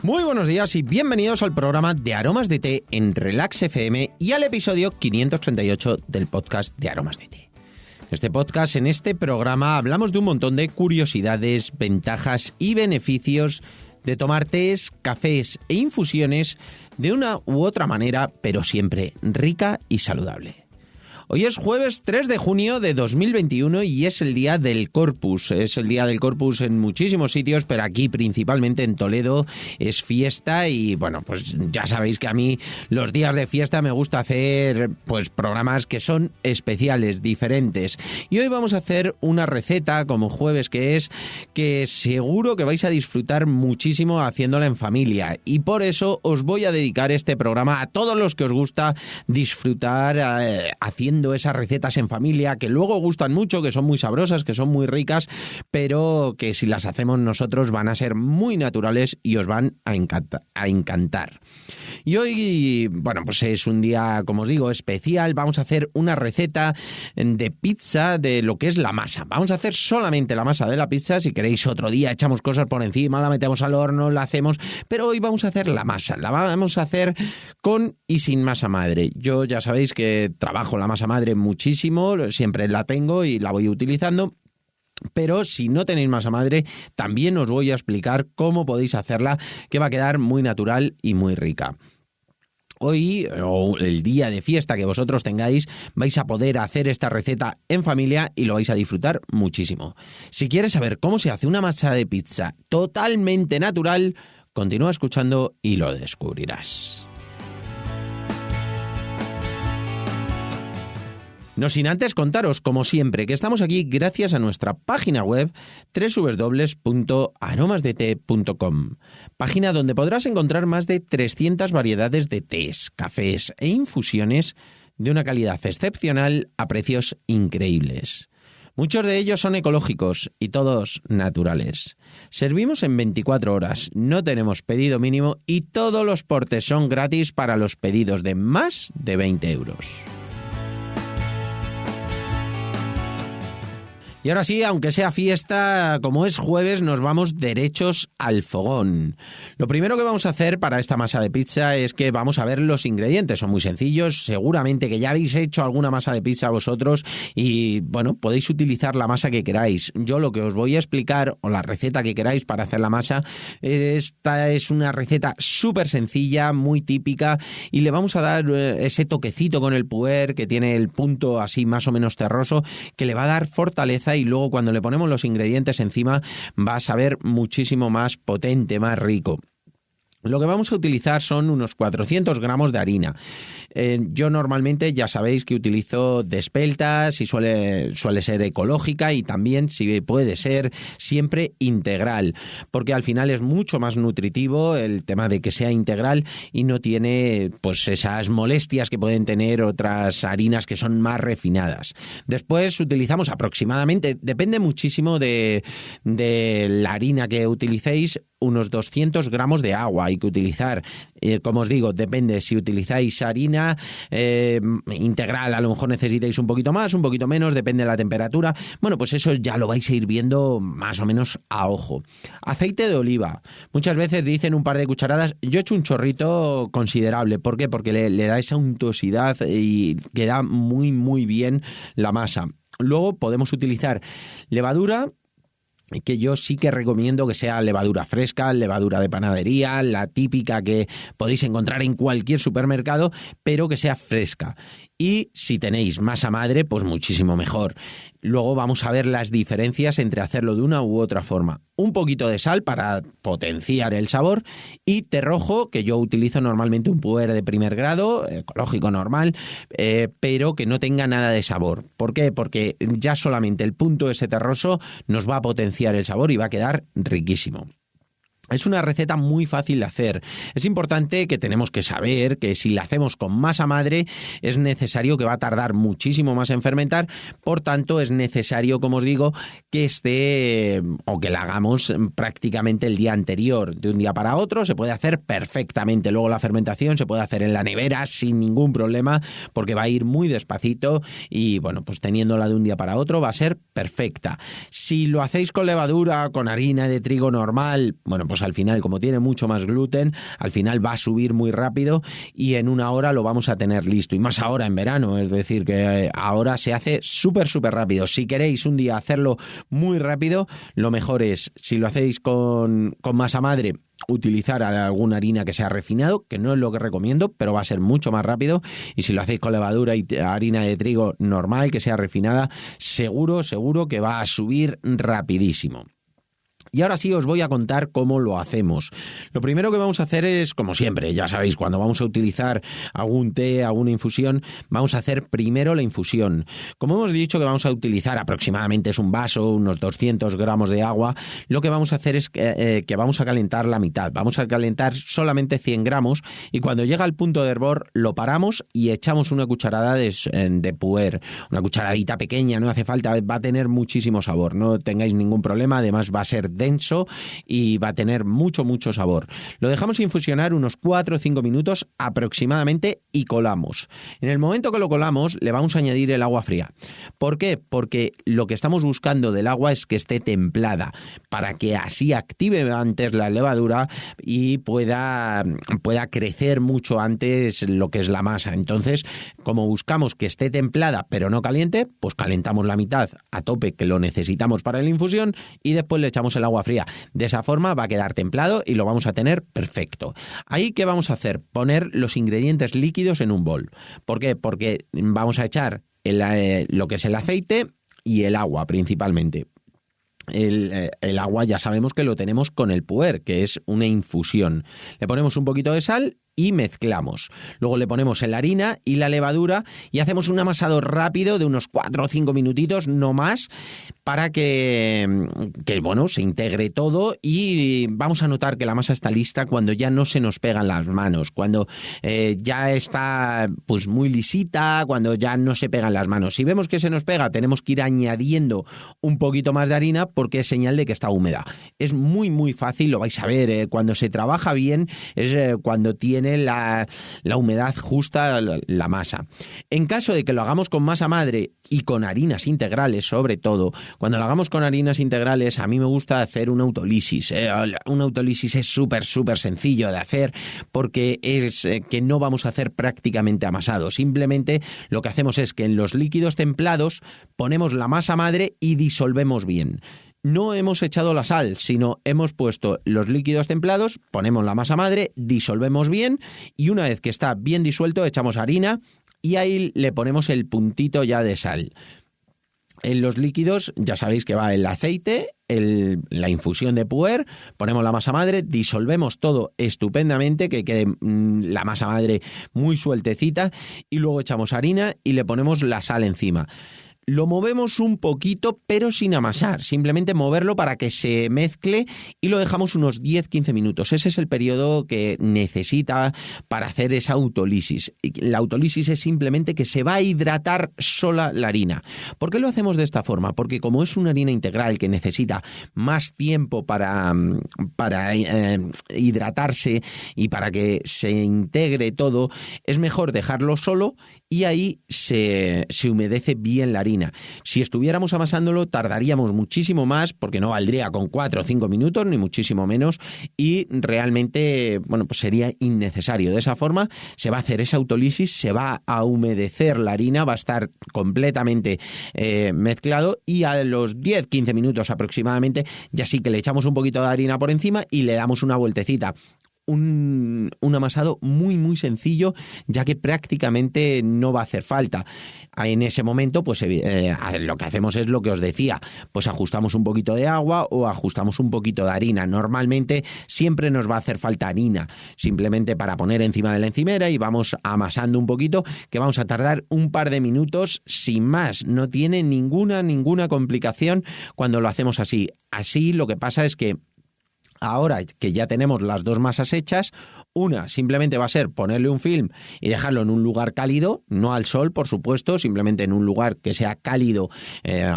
Muy buenos días y bienvenidos al programa de Aromas de Té en Relax FM y al episodio 538 del podcast de Aromas de Té. En este programa, hablamos de un montón de curiosidades, ventajas y beneficios de tomar tés, cafés e infusiones de una u otra manera, pero siempre rica y saludable. Hoy es jueves 3 de junio de 2021 y es el Día del Corpus. Es el Día del Corpus en muchísimos sitios, pero aquí principalmente en Toledo es fiesta y bueno, pues ya sabéis que a mí los días de fiesta me gusta hacer pues programas que son especiales, diferentes. Y hoy vamos a hacer una receta, como jueves que es, que seguro que vais a disfrutar muchísimo haciéndola en familia. Y por eso os voy a dedicar este programa a todos los que os gusta disfrutar haciendo esas recetas en familia que luego gustan mucho, que son muy sabrosas, que son muy ricas, pero que si las hacemos nosotros van a ser muy naturales y os van a encantar. Y hoy, bueno, pues es un día, como os digo, especial. Vamos a hacer una receta de pizza de lo que es la masa. Vamos a hacer solamente la masa de la pizza. Si queréis otro día echamos cosas por encima, la metemos al horno, la hacemos, pero hoy vamos a hacer la masa. La vamos a hacer con y sin masa madre. Yo ya sabéis que trabajo la masa madre muchísimo, siempre la tengo y la voy utilizando. Pero si no tenéis masa madre, también os voy a explicar cómo podéis hacerla, que va a quedar muy natural y muy rica. Hoy, o el día de fiesta que vosotros tengáis, vais a poder hacer esta receta en familia y lo vais a disfrutar muchísimo. Si quieres saber cómo se hace una masa de pizza totalmente natural, continúa escuchando y lo descubrirás. No sin antes contaros, como siempre, que estamos aquí gracias a nuestra página web www.aromasdete.com, página donde podrás encontrar más de 300 variedades de tés, cafés e infusiones de una calidad excepcional a precios increíbles. Muchos de ellos son ecológicos y todos naturales. Servimos en 24 horas, no tenemos pedido mínimo y todos los portes son gratis para los pedidos de más de 20 euros. Y ahora sí, aunque sea fiesta, como es jueves, nos vamos derechos al fogón. Lo primero que vamos a hacer para esta masa de pizza es que vamos a ver los ingredientes. Son muy sencillos, seguramente que ya habéis hecho alguna masa de pizza vosotros y, bueno, podéis utilizar la masa que queráis. Yo lo que os voy a explicar, o la receta que queráis para hacer la masa, esta es una receta súper sencilla, muy típica, y le vamos a dar ese toquecito con el puer que tiene el punto así más o menos terroso, que le va a dar fortaleza y luego cuando le ponemos los ingredientes encima va a saber muchísimo más potente, más rico. Lo que vamos a utilizar son unos 400 gramos de harina. Yo normalmente ya sabéis que utilizo de espeltas y suele ser ecológica y también, si puede ser, siempre integral, porque al final es mucho más nutritivo el tema de que sea integral y no tiene pues esas molestias que pueden tener otras harinas que son más refinadas. Después utilizamos aproximadamente, depende muchísimo de la harina que utilicéis, unos 200 gramos de agua hay que utilizar. Como os digo, depende si utilizáis harina integral, a lo mejor necesitáis un poquito más, un poquito menos, depende de la temperatura. Bueno, pues eso ya lo vais a ir viendo más o menos a ojo. Aceite de oliva. Muchas veces dicen un par de cucharadas. Yo he hecho un chorrito considerable. ¿Por qué? Porque le da esa untuosidad y queda muy, muy bien la masa. Luego podemos utilizar levadura, que yo sí que recomiendo que sea levadura fresca, levadura de panadería, la típica que podéis encontrar en cualquier supermercado, pero que sea fresca. Y si tenéis masa madre, pues muchísimo mejor. Luego vamos a ver las diferencias entre hacerlo de una u otra forma. Un poquito de sal para potenciar el sabor y té rojo, que yo utilizo normalmente un puer de primer grado, ecológico normal, pero que no tenga nada de sabor. ¿Por qué? Porque ya solamente el punto ese terroso nos va a potenciar el sabor y va a quedar riquísimo. Es una receta muy fácil de hacer. Es importante que tenemos que saber que si la hacemos con masa madre es necesario que va a tardar muchísimo más en fermentar, por tanto es necesario, como os digo, que esté o que la hagamos prácticamente el día anterior, de un día para otro. Se puede hacer perfectamente. Luego la fermentación se puede hacer en la nevera sin ningún problema porque va a ir muy despacito y bueno, pues teniéndola de un día para otro va a ser perfecta. Si lo hacéis con levadura, con harina de trigo normal, bueno, pues pues al final, como tiene mucho más gluten, al final va a subir muy rápido y en una hora lo vamos a tener listo. Y más ahora en verano, es decir, que ahora se hace súper rápido. Si queréis un día hacerlo muy rápido, lo mejor es, si lo hacéis con masa madre, utilizar alguna harina que sea refinado, que no es lo que recomiendo, pero va a ser mucho más rápido. Y si lo hacéis con levadura y harina de trigo normal, que sea refinada, seguro que va a subir rapidísimo. Y ahora sí os voy a contar cómo lo hacemos. Lo primero que vamos a hacer es, como siempre, ya sabéis, cuando vamos a utilizar algún té, alguna infusión, vamos a hacer primero la infusión. Como hemos dicho que vamos a utilizar aproximadamente es un vaso, unos 200 gramos de agua, lo que vamos a hacer es que vamos a calentar la mitad. Vamos a calentar solamente 100 gramos y cuando llega al punto de hervor lo paramos y echamos una cucharada de puer, una cucharadita pequeña, no hace falta, va a tener muchísimo sabor, no tengáis ningún problema, además va a ser denso y va a tener mucho sabor. Lo dejamos infusionar unos 4 o 5 minutos aproximadamente y colamos. En el momento que lo colamos le vamos a añadir el agua fría. ¿Por qué? Porque lo que estamos buscando del agua es que esté templada para que así active antes la levadura y pueda crecer mucho antes lo que es la masa. Entonces, como buscamos que esté templada pero no caliente, pues calentamos la mitad a tope, que lo necesitamos para la infusión, y después le echamos el agua fría. De esa forma va a quedar templado y lo vamos a tener perfecto. Ahí, ¿qué vamos a hacer? Poner los ingredientes líquidos en un bol. ¿Por qué? Porque vamos a echar lo que es el aceite y el agua principalmente. El agua ya sabemos que lo tenemos con el puer, que es una infusión. Le ponemos un poquito de sal y mezclamos. Luego le ponemos la harina y la levadura y hacemos un amasado rápido de unos 4 o 5 minutitos, no más, para que se integre todo, y vamos a notar que la masa está lista cuando ya no se nos pegan las manos, cuando ya está pues muy lisita, cuando ya no se pegan las manos. Si vemos que se nos pega, tenemos que ir añadiendo un poquito más de harina porque es señal de que está húmeda. Es muy fácil, lo vais a ver, cuando se trabaja bien es cuando tiene la humedad justa la masa. En caso de que lo hagamos con masa madre y con harinas integrales, sobre todo, cuando lo hagamos con harinas integrales, a mí me gusta hacer una autólisis. Una autólisis es súper sencillo de hacer porque es que no vamos a hacer prácticamente amasado. Simplemente lo que hacemos es que en los líquidos templados ponemos la masa madre y disolvemos bien. No hemos echado la sal, sino hemos puesto los líquidos templados, ponemos la masa madre, disolvemos bien y una vez que está bien disuelto echamos harina y ahí le ponemos el puntito ya de sal. En los líquidos ya sabéis que va el aceite, la infusión de puer, ponemos la masa madre, disolvemos todo estupendamente, que quede la masa madre muy sueltecita, y luego echamos harina y le ponemos la sal encima. Lo movemos un poquito, pero sin amasar, simplemente moverlo para que se mezcle y lo dejamos unos 10-15 minutos. Ese es el periodo que necesita para hacer esa autólisis. La autólisis es simplemente que se va a hidratar sola la harina. ¿Por qué lo hacemos de esta forma? Porque como es una harina integral que necesita más tiempo para hidratarse y para que se integre todo, es mejor dejarlo solo y ahí se humedece bien la harina. Si estuviéramos amasándolo tardaríamos muchísimo más porque no valdría con 4 o 5 minutos ni muchísimo menos y realmente pues sería innecesario. De esa forma se va a hacer esa autólisis, se va a humedecer la harina, va a estar completamente mezclado y a los 10-15 minutos aproximadamente ya sí que le echamos un poquito de harina por encima y le damos una vueltecita. Un amasado muy sencillo, ya que prácticamente no va a hacer falta. En ese momento, pues lo que hacemos es lo que os decía, pues ajustamos un poquito de agua o ajustamos un poquito de harina. Normalmente siempre nos va a hacer falta harina, simplemente para poner encima de la encimera y vamos amasando un poquito, que vamos a tardar un par de minutos sin más. No tiene ninguna complicación cuando lo hacemos así. Así lo que pasa es que ahora que ya tenemos las dos masas hechas, una simplemente va a ser ponerle un film y dejarlo en un lugar cálido, no al sol, por supuesto, simplemente en un lugar que sea cálido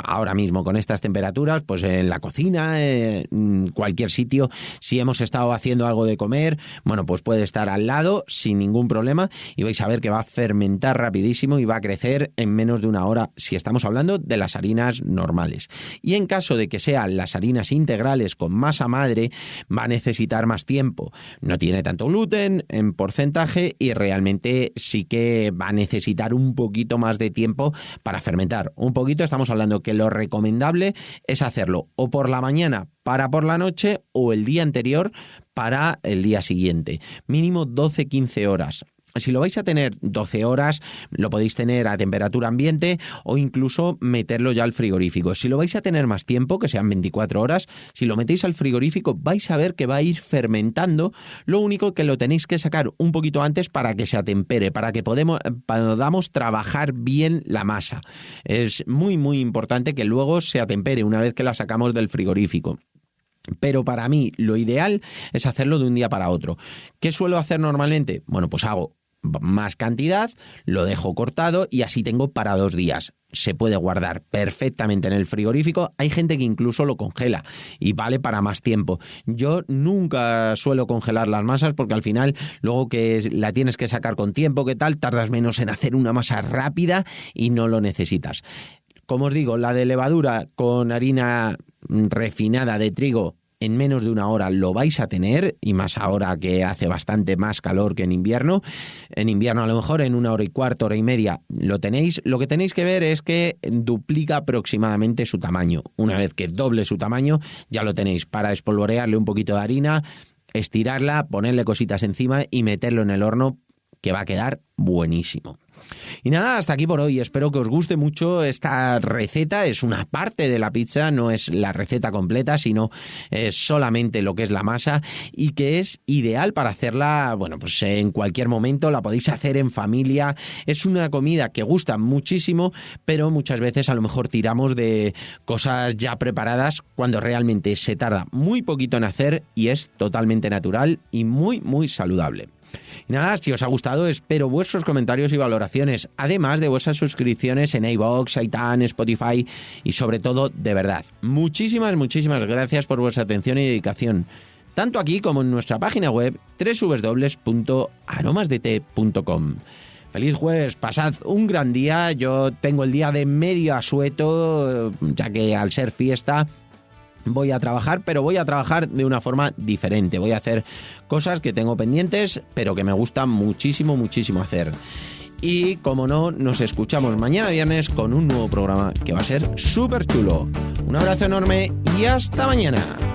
ahora mismo con estas temperaturas, pues en la cocina, en cualquier sitio. Si hemos estado haciendo algo de comer, pues puede estar al lado sin ningún problema y vais a ver que va a fermentar rapidísimo y va a crecer en menos de una hora si estamos hablando de las harinas normales. Y en caso de que sean las harinas integrales con masa madre, va a necesitar más tiempo. No tiene tanto gluten en porcentaje y realmente sí que va a necesitar un poquito más de tiempo para fermentar. Un poquito, estamos hablando que lo recomendable es hacerlo o por la mañana para por la noche o el día anterior para el día siguiente. Mínimo 12-15 horas. Si lo vais a tener 12 horas, lo podéis tener a temperatura ambiente o incluso meterlo ya al frigorífico. Si lo vais a tener más tiempo, que sean 24 horas, si lo metéis al frigorífico vais a ver que va a ir fermentando. Lo único que lo tenéis que sacar un poquito antes para que se atempere, para que podamos trabajar bien la masa. Es muy, muy importante que luego se atempere una vez que la sacamos del frigorífico. Pero para mí lo ideal es hacerlo de un día para otro. ¿Qué suelo hacer normalmente? Bueno, pues hago más cantidad, lo dejo cortado y así tengo para 2 días. Se puede guardar perfectamente en el frigorífico. Hay gente que incluso lo congela y vale para más tiempo. Yo nunca suelo congelar las masas porque al final luego que la tienes que sacar con tiempo, ¿qué tal? Tardas menos en hacer una masa rápida y no lo necesitas. Como os digo, la de levadura con harina refinada de trigo en menos de 1 hora lo vais a tener, y más ahora que hace bastante más calor que en invierno. En invierno a lo mejor en 1 hora y cuarto, hora y media lo tenéis. Lo que tenéis que ver es que duplica aproximadamente su tamaño. Una vez que doble su tamaño ya lo tenéis para espolvorearle un poquito de harina, estirarla, ponerle cositas encima y meterlo en el horno, que va a quedar buenísimo. Y nada, hasta aquí por hoy. Espero que os guste mucho esta receta. Es una parte de la pizza, no es la receta completa, sino solamente lo que es la masa, y que es ideal para hacerla, bueno, pues en cualquier momento. La podéis hacer en familia. Es una comida que gusta muchísimo, pero muchas veces a lo mejor tiramos de cosas ya preparadas cuando realmente se tarda muy poquito en hacer y es totalmente natural y muy, muy saludable. Y nada, si os ha gustado, espero vuestros comentarios y valoraciones, además de vuestras suscripciones en iVoox, iTunes, Spotify y sobre todo, de verdad, muchísimas gracias por vuestra atención y dedicación, tanto aquí como en nuestra página web www.aromasdete.com. Feliz jueves, pasad un gran día. Yo tengo el día de medio asueto, ya que al ser fiesta voy a trabajar, pero voy a trabajar de una forma diferente. Voy a hacer cosas que tengo pendientes, pero que me gusta muchísimo hacer. Y como no, nos escuchamos mañana viernes con un nuevo programa que va a ser súper chulo. Un abrazo enorme y hasta mañana.